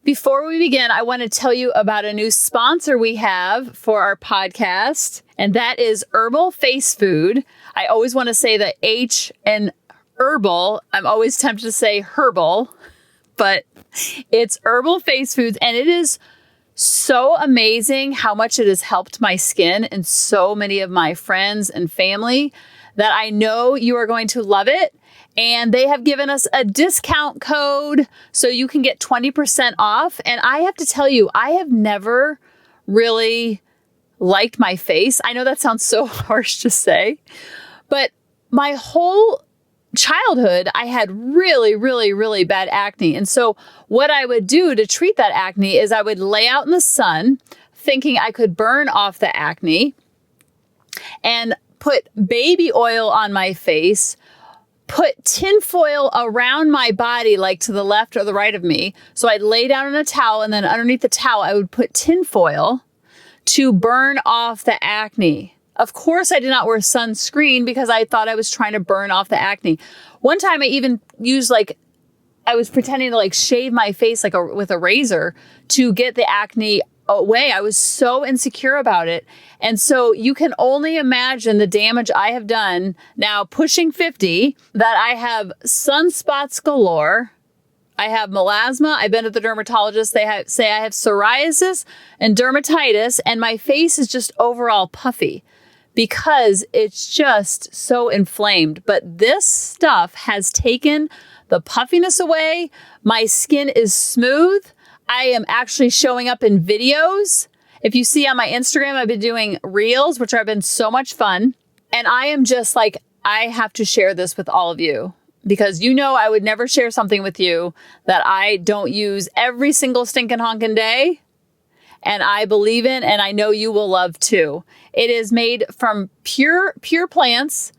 Before we begin, I want to tell you about a new sponsor we have for our podcast, and that is Herbal Face Food. I always want to say the H in herbal. I'm always tempted to say herbal, but it's Herbal Face Foods, and it is so amazing how much it has helped my skin and so many of my friends and family that I know you are going to love it. And they have given us a discount code so you can get 20% off. And I have to tell you, I have never really liked my face. I know that sounds so harsh to say, but my whole childhood, I had really bad acne. And so what I would do to treat that acne is I would lay out in the sun thinking I could burn off the acne and put baby oil on my face, put tinfoil around my body, like to the left or the right of me. So I'd lay down in a towel, and then underneath the towel, I would put tinfoil to burn off the acne. Of course, I did not wear sunscreen because I thought I was trying to burn off the acne. One time I even used I was pretending to shave my face with a razor to get the acne away. I was so insecure about it. And so you can only imagine the damage I have done now pushing 50, that I have sunspots galore. I have melasma. I've been to the dermatologist. They say I have psoriasis and dermatitis, and my face is just overall puffy because it's just so inflamed. But this stuff has taken the puffiness away. My skin is smooth. I am actually showing up in videos. If you see on my Instagram, I've been doing reels, which have been so much fun. And I am just I have to share this with all of you because I would never share something with you that I don't use every single stinking honkin' day. And I believe in, and I know you will love too. It is made from pure plants.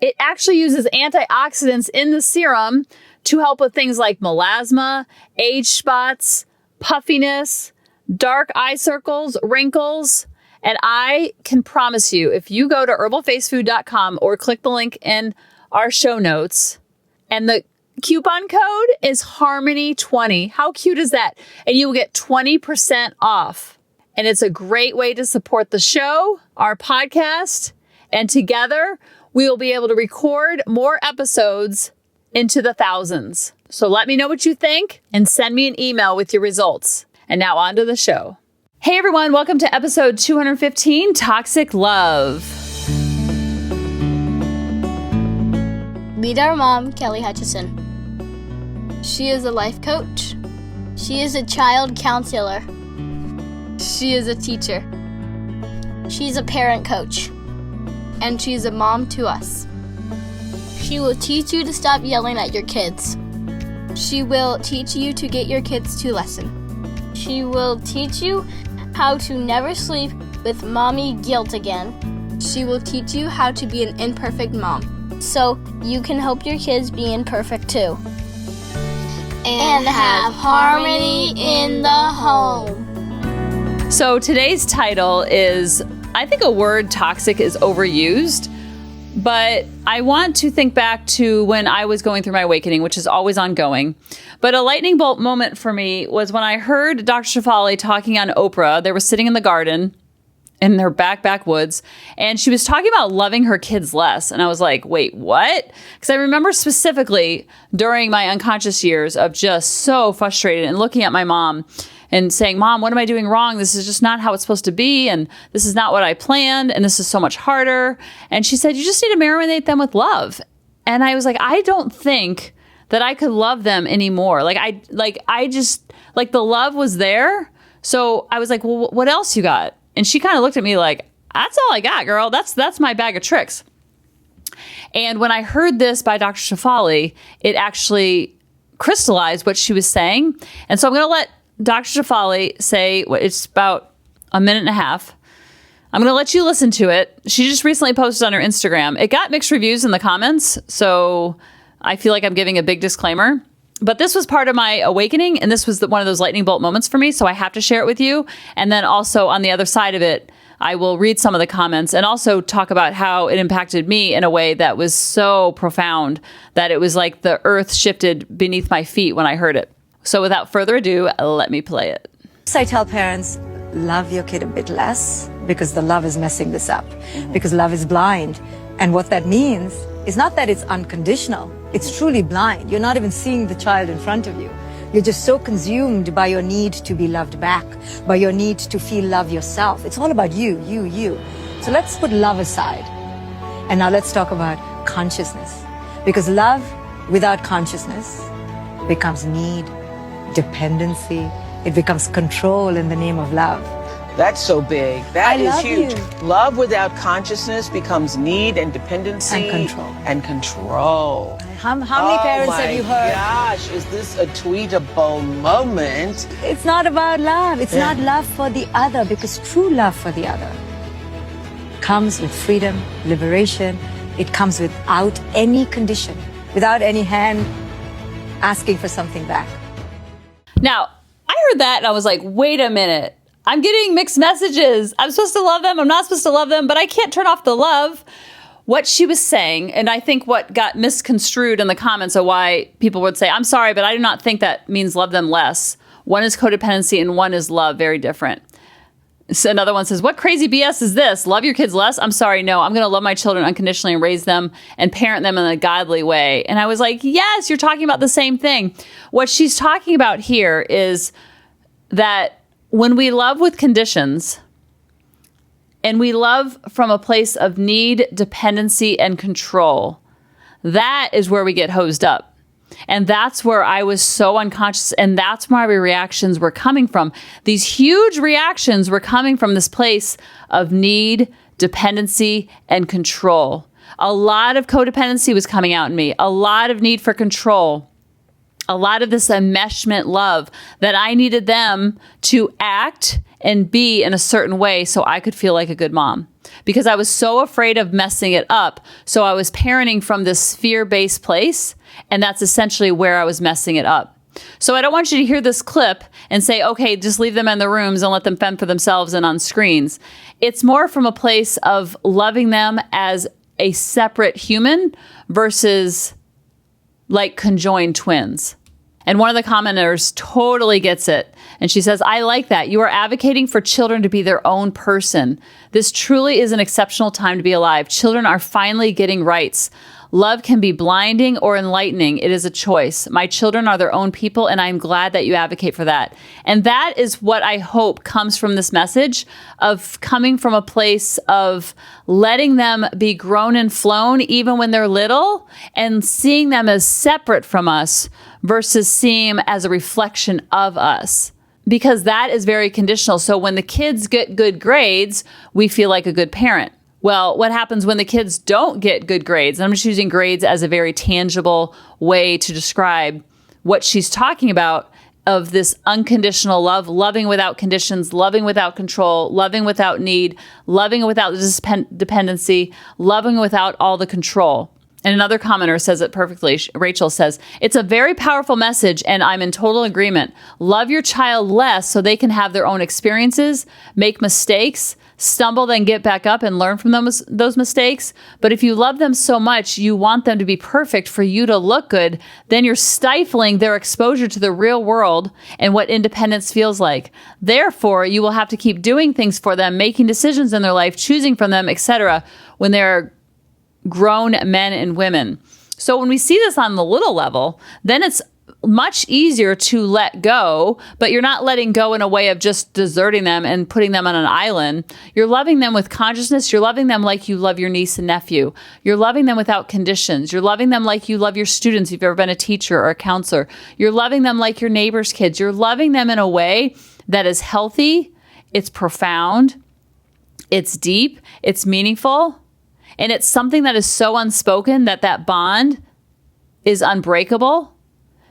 It actually uses antioxidants in the serum to help with things like melasma, age spots, puffiness, dark eye circles, wrinkles. And I can promise you, if you go to herbalfacefood.com or click the link in our show notes, and the coupon code is Harmony20. How cute is that? And you will get 20% off. And it's a great way to support the show, our podcast, and together we will be able to record more episodes into the thousands. So let me know what you think and send me an email with your results. And now on to the show. Hey everyone, welcome to episode 215, Toxic Love. Meet our mom, Kelly Hutchison. She is a life coach. She is a child counselor. She is a teacher. She's a parent coach. And she's a mom to us. She will teach you to stop yelling at your kids. She will teach you to get your kids to listen. She will teach you how to never sleep with mommy guilt again. She will teach you how to be an imperfect mom, so you can help your kids be imperfect too. And have harmony in the home. So today's title is, I think a word toxic is overused. But I want to think back to when I was going through my awakening, which is always ongoing. But a lightning bolt moment for me was when I heard Dr. Shefali talking on Oprah. They were sitting in the garden in their backwoods, and she was talking about loving her kids less. And I was like, wait, what? Because I remember specifically during my unconscious years of just so frustrated and looking at my mom and saying, Mom, what am I doing wrong? This is just not how it's supposed to be. And this is not what I planned. And this is so much harder. And she said, you just need to marinate them with love. And I was like, I don't think that I could love them anymore. I just the love was there. So I was like, well, what else you got? And she kind of looked at me like, that's all I got, girl. That's my bag of tricks. And when I heard this by Dr. Shefali, it actually crystallized what she was saying. And so I'm going to let Dr. Shefali say, it's about a minute and a half. I'm going to let you listen to it. She just recently posted on her Instagram. It got mixed reviews in the comments, so I feel like I'm giving a big disclaimer. But this was part of my awakening, and this was one of those lightning bolt moments for me, so I have to share it with you. And then also on the other side of it, I will read some of the comments and also talk about how it impacted me in a way that was so profound that it was like the earth shifted beneath my feet when I heard it. So without further ado, let me play it. So I tell parents, love your kid a bit less because the love is messing this up, because love is blind. And what that means is not that it's unconditional. It's truly blind. You're not even seeing the child in front of you. You're just so consumed by your need to be loved back, by your need to feel love yourself. It's all about you. So let's put love aside. And now let's talk about consciousness. Because love without consciousness becomes need, dependency. It becomes control in the name of love. That's so big. That is huge. You. Love without consciousness becomes need and dependency. And control. How many parents have you heard? Oh my gosh, is this a tweetable moment? It's not about love. It's not love for the other, because true love for the other comes with freedom, liberation. It comes without any condition, without any hand asking for something back. Now, I heard that and I was like, wait a minute. I'm getting mixed messages. I'm supposed to love them. I'm not supposed to love them, but I can't turn off the love. What she was saying, and I think what got misconstrued in the comments of why people would say, I'm sorry, but I do not think that means love them less. One is codependency and one is love, very different. So another one says, what crazy BS is this? Love your kids less? I'm sorry, no. I'm going to love my children unconditionally and raise them and parent them in a godly way. And I was like, yes, you're talking about the same thing. What she's talking about here is that when we love with conditions, and we love from a place of need, dependency, and control, that is where we get hosed up. And that's where I was so unconscious. And that's where my reactions were coming from. These huge reactions were coming from this place of need, dependency, and control. A lot of codependency was coming out in me. A lot of need for control. A lot of this enmeshment love that I needed them to act and be in a certain way so I could feel like a good mom. Because I was so afraid of messing it up. So I was parenting from this fear-based place, and that's essentially where I was messing it up. So I don't want you to hear this clip and say, okay, just leave them in the rooms and let them fend for themselves and on screens. It's more from a place of loving them as a separate human versus like conjoined twins. And one of the commenters totally gets it. And she says, I like that. You are advocating for children to be their own person. This truly is an exceptional time to be alive. Children are finally getting rights. Love can be blinding or enlightening. It is a choice. My children are their own people, and I'm glad that you advocate for that. And that is what I hope comes from this message of coming from a place of letting them be grown and flown even when they're little, and seeing them as separate from us versus seeing them as a reflection of us. Because that is very conditional. So when the kids get good grades, we feel like a good parent. Well, what happens when the kids don't get good grades? And I'm just using grades as a very tangible way to describe what she's talking about, of this unconditional love, loving without conditions, loving without control, loving without need, loving without dependency, loving without all the control. And another commenter says it perfectly. Rachel says, it's a very powerful message, and I'm in total agreement. Love your child less so they can have their own experiences, make mistakes, stumble, then get back up and learn from those mistakes. But if you love them so much, you want them to be perfect for you to look good, then you're stifling their exposure to the real world and what independence feels like. Therefore, you will have to keep doing things for them, making decisions in their life, choosing from them, etc., when they're grown men and women. So when we see this on the little level, then it's much easier to let go, but you're not letting go in a way of just deserting them and putting them on an island. You're loving them with consciousness. You're loving them like you love your niece and nephew. You're loving them without conditions. You're loving them like you love your students if you've ever been a teacher or a counselor. You're loving them like your neighbor's kids. You're loving them in a way that is healthy, it's profound, it's deep, it's meaningful, and it's something that is so unspoken that that bond is unbreakable,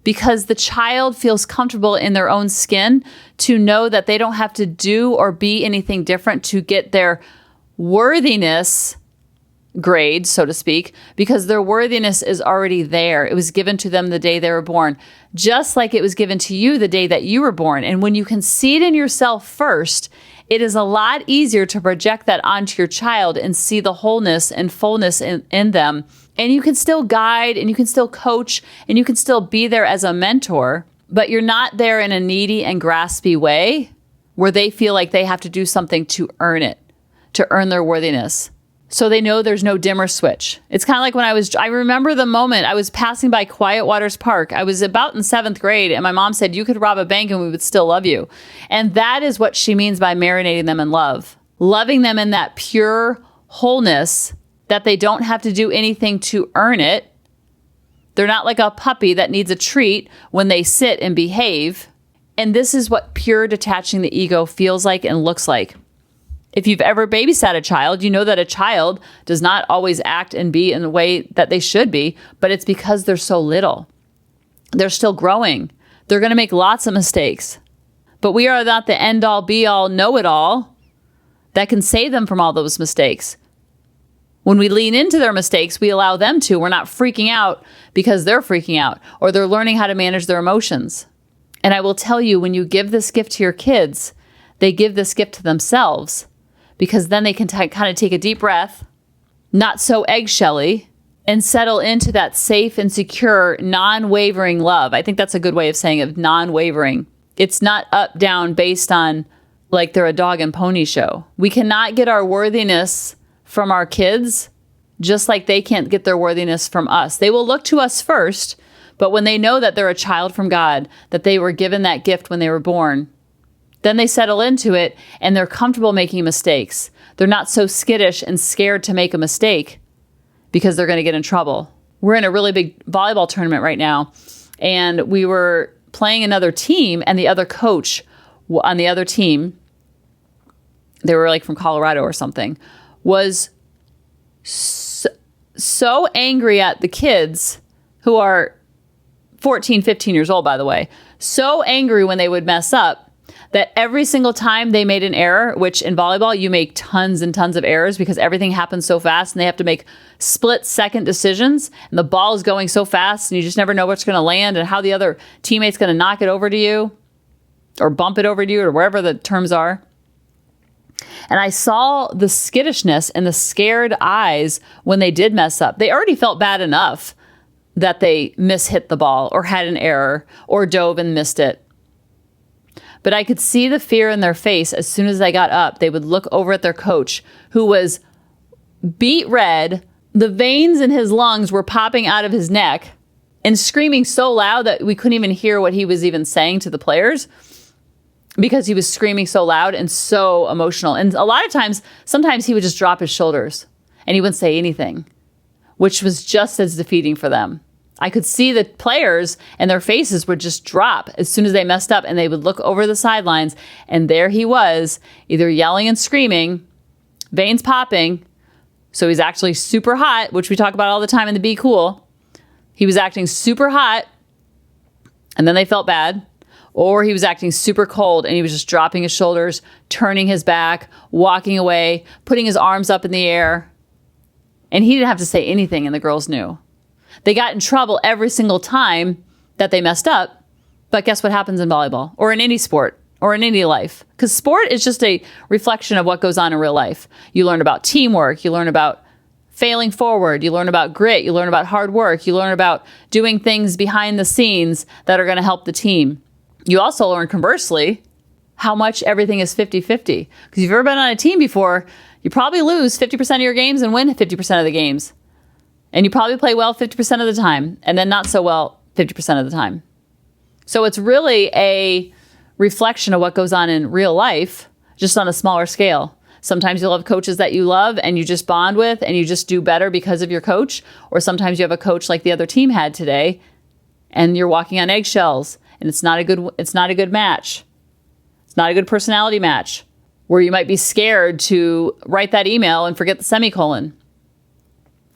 because the child feels comfortable in their own skin to know that they don't have to do or be anything different to get their worthiness grade, so to speak, because their worthiness is already there. It was given to them the day they were born, just like it was given to you the day that you were born. And when you can see it in yourself first, it is a lot easier to project that onto your child and see the wholeness and fullness in them. And you can still guide, and you can still coach, and you can still be there as a mentor. but you're not there in a needy and graspy way where they feel like they have to do something to earn it, to earn their worthiness. So they know there's no dimmer switch. It's kind of like when I remember the moment I was passing by Quiet Waters Park. I was about in 7th grade and my mom said, you could rob a bank and we would still love you. And that is what she means by marinating them in love. Loving them in that pure wholeness that they don't have to do anything to earn it. They're not like a puppy that needs a treat when they sit and behave. And this is what pure detaching the ego feels like and looks like. If you've ever babysat a child, you know that a child does not always act and be in the way that they should be, but it's because they're so little. They're still growing. They're going to make lots of mistakes. But we are not the end-all, be-all, know-it-all that can save them from all those mistakes. When we lean into their mistakes, we allow them to. We're not freaking out because they're freaking out or they're learning how to manage their emotions. And I will tell you, when you give this gift to your kids, they give this gift to themselves. Because then they can kind of take a deep breath, not so eggshelly, and settle into that safe and secure, non-wavering love. I think that's a good way of saying it, non-wavering. It's not up, down, based on like they're a dog and pony show. We cannot get our worthiness from our kids, just like they can't get their worthiness from us. They will look to us first, but when they know that they're a child from God, that they were given that gift when they were born, then they settle into it and they're comfortable making mistakes. They're not so skittish and scared to make a mistake because they're going to get in trouble. We're in a really big volleyball tournament right now, and we were playing another team, and the other coach on the other team, they were like from Colorado or something, was so angry at the kids who are 14, 15 years old, by the way, so angry when they would mess up, that every single time they made an error, which in volleyball, you make tons and tons of errors because everything happens so fast and they have to make split-second decisions and the ball is going so fast and you just never know what's going to land and how the other teammate's going to knock it over to you or bump it over to you or wherever the terms are. And I saw the skittishness and the scared eyes when they did mess up. They already felt bad enough that they mishit the ball or had an error or dove and missed it. But I could see the fear in their face as soon as they got up. They would look over at their coach, who was beet red. The veins in his lungs were popping out of his neck and screaming so loud that we couldn't even hear what he was even saying to the players because he was screaming so loud and so emotional. And a lot of times, sometimes he would just drop his shoulders and he wouldn't say anything, which was just as defeating for them. I could see the players and their faces would just drop as soon as they messed up, and they would look over the sidelines, and there he was, either yelling and screaming, veins popping. So he's actually super hot, which we talk about all the time in the Be Cool. He was acting super hot, and then they felt bad. Or he was acting super cold, and he was just dropping his shoulders, turning his back, walking away, putting his arms up in the air. And he didn't have to say anything, and the girls knew. They got in trouble every single time that they messed up. But guess what happens in volleyball or in any sport or in any life? Because sport is just a reflection of what goes on in real life. You learn about teamwork. You learn about failing forward. You learn about grit. You learn about hard work. You learn about doing things behind the scenes that are going to help the team. You also learn, conversely, how much everything is 50-50. Because if you've ever been on a team before, you probably lose 50% of your games and win 50% of the games. And you probably play well 50% of the time, and then not so well 50% of the time. So it's really a reflection of what goes on in real life, just on a smaller scale. Sometimes you'll have coaches that you love and you just bond with and you just do better because of your coach. Or sometimes you have a coach like the other team had today and you're walking on eggshells and it's not a good match. It's not a good personality match where you might be scared to write that email and forget the semicolon.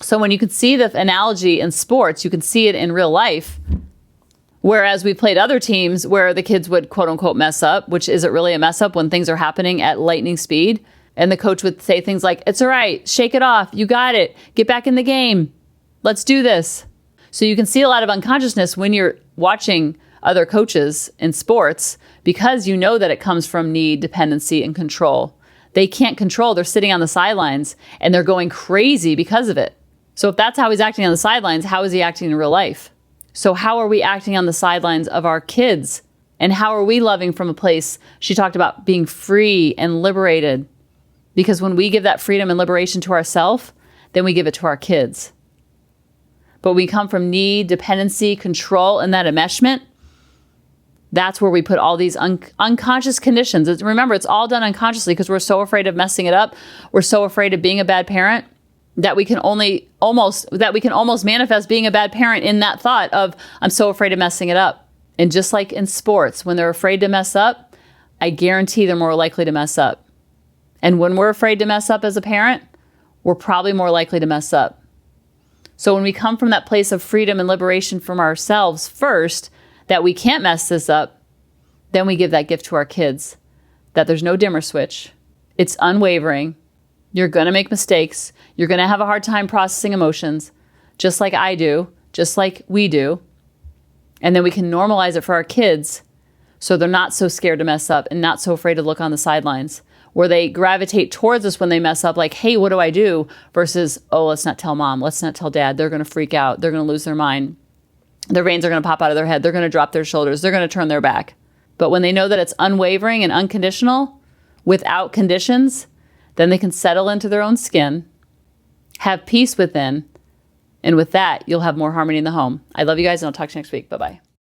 So when you can see the analogy in sports, you can see it in real life. Whereas we played other teams where the kids would quote unquote mess up, which isn't really a mess up when things are happening at lightning speed. And the coach would say things like, it's all right, shake it off, you got it, get back in the game, let's do this. So you can see a lot of unconsciousness when you're watching other coaches in sports because you know that it comes from need, dependency, and control. They can't control, they're sitting on the sidelines and they're going crazy because of it. So if that's how he's acting on the sidelines, how is he acting in real life? So how are we acting on the sidelines of our kids? And how are we loving from a place? She talked about being free and liberated. Because when we give that freedom and liberation to ourselves, then we give it to our kids. But we come from need, dependency, control, and that enmeshment. That's where we put all these unconscious conditions. Remember, it's all done unconsciously because we're so afraid of messing it up. We're so afraid of being a bad parent that we can almost manifest being a bad parent in that thought of, I'm so afraid of messing it up. And just like in sports, when they're afraid to mess up, I guarantee they're more likely to mess up. And when we're afraid to mess up as a parent, we're probably more likely to mess up. So when we come from that place of freedom and liberation from ourselves first, that we can't mess this up, then we give that gift to our kids, that there's no dimmer switch. It's unwavering. You're going to make mistakes. You're going to have a hard time processing emotions, just like I do, just like we do. And then we can normalize it for our kids so they're not so scared to mess up and not so afraid to look on the sidelines, where they gravitate towards us when they mess up, like, hey, what do I do? Versus, oh, let's not tell mom. Let's not tell dad. They're going to freak out. They're going to lose their mind. Their veins are going to pop out of their head. They're going to drop their shoulders. They're going to turn their back. But when they know that it's unwavering and unconditional, without conditions, then they can settle into their own skin, have peace within, and with that, you'll have more harmony in the home. I love you guys, and I'll talk to you next week. Bye-bye.